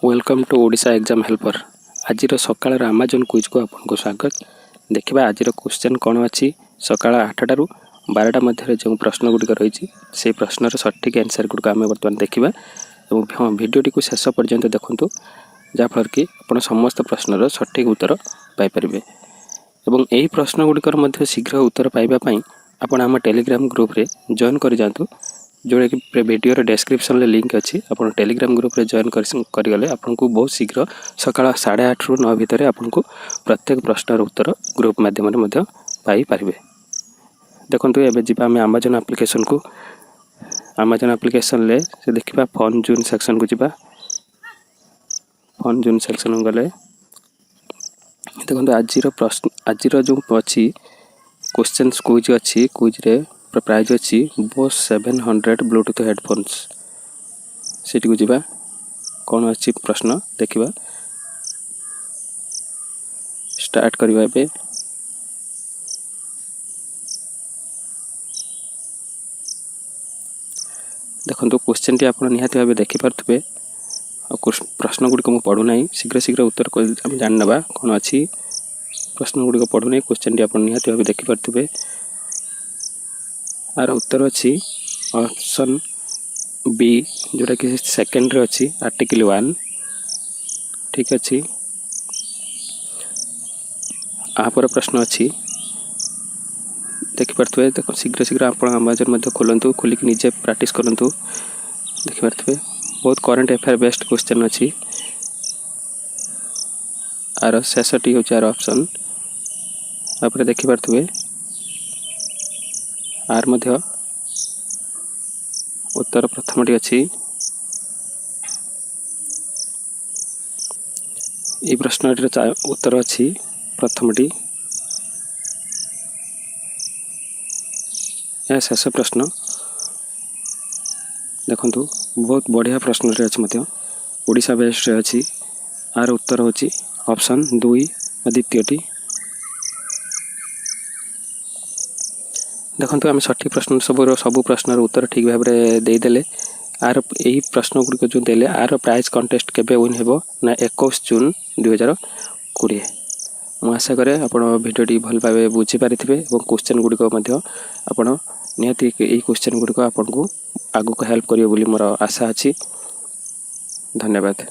Welcome to Odisha exam helper. आज सकाळ आमाजन quiz को आपको स्वागत। देखा आज क्वेश्चन कौन अच्छी सकाळ 8टारू 12टा मध्य जो प्रश्न गुड़िक रही से प्रश्नर सठिक आंसर गुड़िक आम बर्तमान देखा और भिडटी को शेष पर्यंत देखूँ जहाँफल कि आप समस्त प्रश्नर सठिक उत्तर पाइपर। और यही प्रश्न गुड़िकर शीघ्र उत्तर पाइबापी आपण आम टेलीग्राम ग्रुप रे जॉइन कर जातु जोड़ा कि वीडियो डिस्क्रिप्शन में लिंक अच्छी। आप टेलीग्राम ग्रुप रे जॉइन करगले आपको बहुत शीघ्र सकाळ 8:30 ରୁ 9 भितर आपको प्रत्येक प्रश्नर उत्तर ग्रुप माध्यम पाइपर। देखो ये जी आम आमाजन एप्लिकेशन को आमाजन एप्लिकेशन ले से देखा फनजोन सेक्शन को जीवा। फनजोन सेक्शन गले देखो आज प्रश्न आज जो अच्छी क्वेश्चन क्विज अच्छी क्विज रे प्राइज अच्छी बोस 700 ब्लूटूथ हेडफोन्स सीटी को जीवा। कौन अच्छी प्रश्न देखा स्टार्ट करवा। देखो क्वेश्चन टी आप निहाती भाव देखिपे प्रश्न गुड़िक मुझे पढ़ुना शीघ्र शीघ्र उत्तर आम जानवा कौन अच्छी प्रश्न गुड़िक पढ़ुना क्वेश्चन टी आप निहाती भाव देखिपे। आर उत्तर अच्छी ऑप्शन बी जोटा कि सेकेंड रे अच्छी आर्टिकल 1 ठीक अच्छी। आपर प्रश्न अच्छी देखिपे देखो शीघ्र शीघ्र आप आमाजन खोलतु खोलिक निजे प्रैक्टिस करूँ देखिपे बहुत करेन्ट अफेयर बेस्ट क्वेश्चन अच्छी। आर शेषटी हूँ आर ऑप्शन आप देखिपे आर मध्य उत्तर प्रथमटी अच्छी। ये प्रश्न उत्तर अच्छी प्रथमटी। यह शेष प्रश्न देखु बहुत बढ़िया प्रश्न अच्छे ओडिशा बेस्ट अच्छी। आर उत्तर होची ऑप्शन 2 द्वितीयटी। देखो आम सठिक प्रश्न सबू प्रश्नर उत्तर ठीक भाव में देदेले। आर यही प्रश्न गुड़िक जो देले आर प्राइज कंटेस्ट केबे विन हेबो ना 21 जून 2020। मु आशा करे आपण भिडियोटी भल भाव बुझीपारे और क्वेश्चन गुड़िक आपण निहाती यही क्वेश्चन गुड़िक आपको आगु हेल्प करियो बोली मोर आशा अच्छी। धन्यवाद।